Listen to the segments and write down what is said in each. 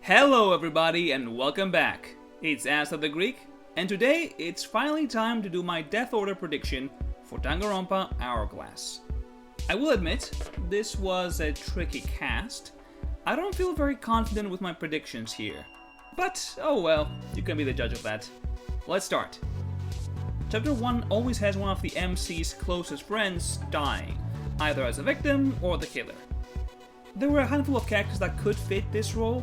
Hello everybody and welcome back. It's As of the Greek, and today it's finally time to do my death order prediction for Danganronpa Hourglass. I will admit, this was a tricky cast. I don't feel very confident with my predictions here. But, oh well, you can be the judge of that. Let's start. Chapter 1 always has one of the MC's closest friends dying, either as a victim or the killer. There were a handful of characters that could fit this role,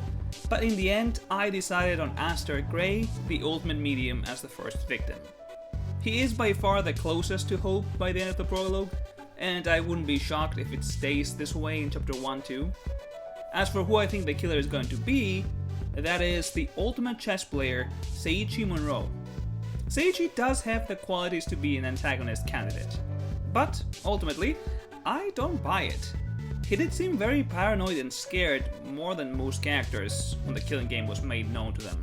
but in the end, I decided on Aster Gray, the ultimate medium, as the first victim. He is by far the closest to Hope by the end of the prologue, and I wouldn't be shocked if it stays this way in Chapter 1 too. As for who I think the killer is going to be, that is the ultimate chess player, Seiichi Monroe. Seiichi does have the qualities to be an antagonist candidate, but ultimately, I don't buy it. He did seem very paranoid and scared, more than most characters, when the killing game was made known to them.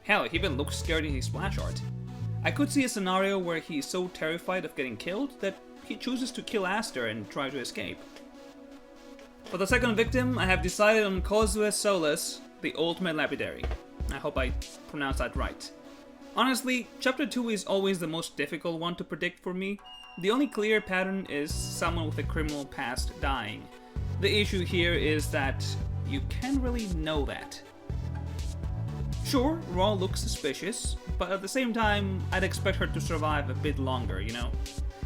Hell, he even looks scared in his splash art. I could see a scenario where he is so terrified of getting killed that he chooses to kill Aster and try to escape. For the second victim, I have decided on Kozue Solas, the ultimate lapidary. I hope I pronounced that right. Honestly, Chapter 2 is always the most difficult one to predict for me. The only clear pattern is someone with a criminal past dying. The issue here is that you can't really know that. Sure, Raw looks suspicious, but at the same time, I'd expect her to survive a bit longer, you know?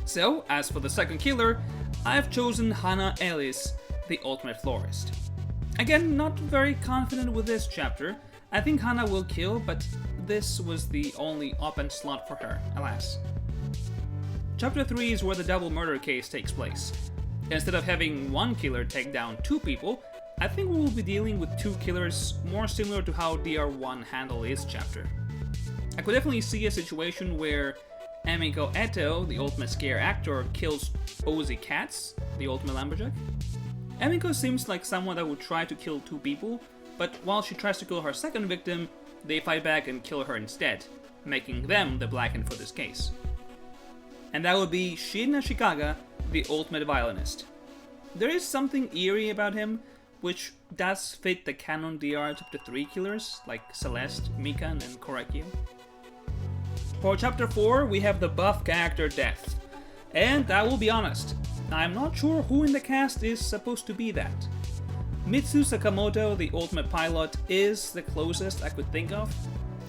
So, as for the second killer, I've chosen Hana Ellis, the ultimate florist. Again, not very confident with this chapter. I think Hana will kill, but this was the only open slot for her, alas. Chapter 3 is where the double murder case takes place. Instead of having one killer take down two people, I think we will be dealing with two killers more similar to how DR1 handled its chapter. I could definitely see a situation where Emiko Eto, the ultimate scare actor, kills Ozzy Katz, the ultimate lumberjack. Emiko seems like someone that would try to kill two people, but while she tries to kill her second victim, they fight back and kill her instead, making them the Blackened for this case. And that would be Shin Ashikaga, the ultimate violinist. There is something eerie about him, which does fit the canon DR Chapter 3 killers, like Celeste, Mikan, and Korekiyo. For Chapter 4, we have the buff character Death. And I will be honest, I'm not sure who in the cast is supposed to be that. Mitsu Sakamoto, the ultimate pilot, is the closest I could think of.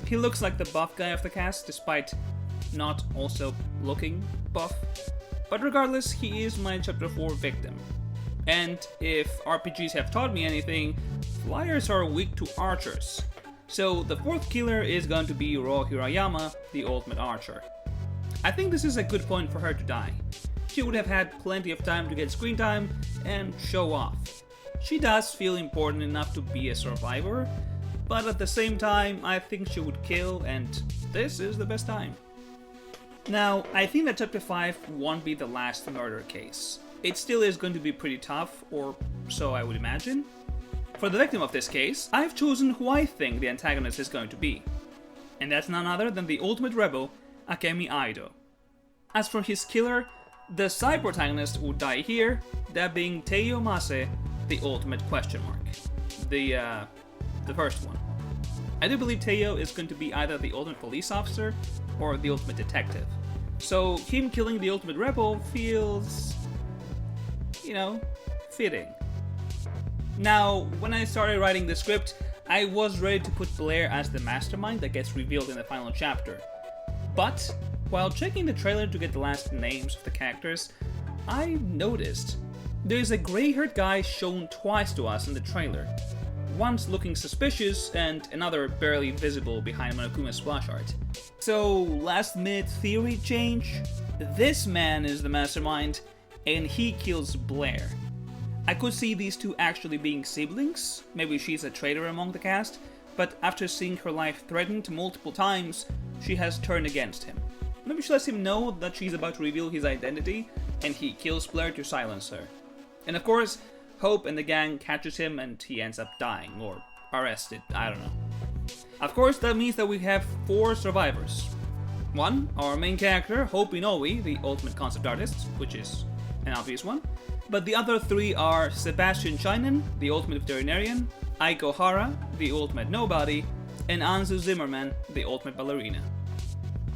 He looks like the buff guy of the cast, despite not also looking buff. But regardless, he is my Chapter 4 victim. And if RPGs have taught me anything, flyers are weak to archers. So the fourth killer is going to be Ro Hirayama, the ultimate archer. I think this is a good point for her to die. She would have had plenty of time to get screen time and show off. She does feel important enough to be a survivor, but at the same time, I think she would kill, and this is the best time. Now, I think that Chapter 5 won't be the last murder case. It still is going to be pretty tough, or so I would imagine. For the victim of this case, I've chosen who I think the antagonist is going to be. And that's none other than the ultimate rebel, Akemi Aido. As for his killer, the side protagonist would die here, that being Teiyo Mase, the ultimate question mark. The first one. I do believe Teiyo is going to be either the ultimate police officer or the ultimate detective. So him killing the ultimate rebel feels, fitting. Now, when I started writing the script, I was ready to put Blair as the mastermind that gets revealed in the final chapter. But, while checking the trailer to get the last names of the characters, I noticed there is a grey-haired guy shown twice to us in the trailer. Once looking suspicious, and another barely visible behind Monokuma's splash art. So, last minute theory change? This man is the mastermind, and he kills Blair. I could see these two actually being siblings, maybe she's a traitor among the cast, but after seeing her life threatened multiple times, she has turned against him. Maybe she lets him know that she's about to reveal his identity, and he kills Blair to silence her. And of course, Hope and the gang catches him and he ends up dying, or arrested, I don't know. Of course, that means that we have 4 survivors. 1, our main character, Hope Inoue, the ultimate concept artist, which is an obvious one. But the other 3 are Sebastian Shinen, the ultimate veterinarian, Aiko Hara, the ultimate nobody, and Anzu Zimmerman, the ultimate ballerina.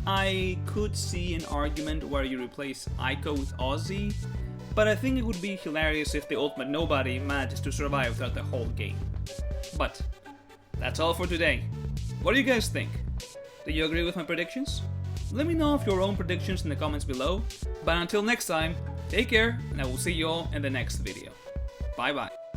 I could see an argument where you replace Aiko with Ozzy, but I think it would be hilarious if the ultimate nobody manages to survive throughout the whole game. But that's all for today. What do you guys think? Do you agree with my predictions? Let me know of your own predictions in the comments below, but until next time, take care, and I will see you all in the next video. Bye bye.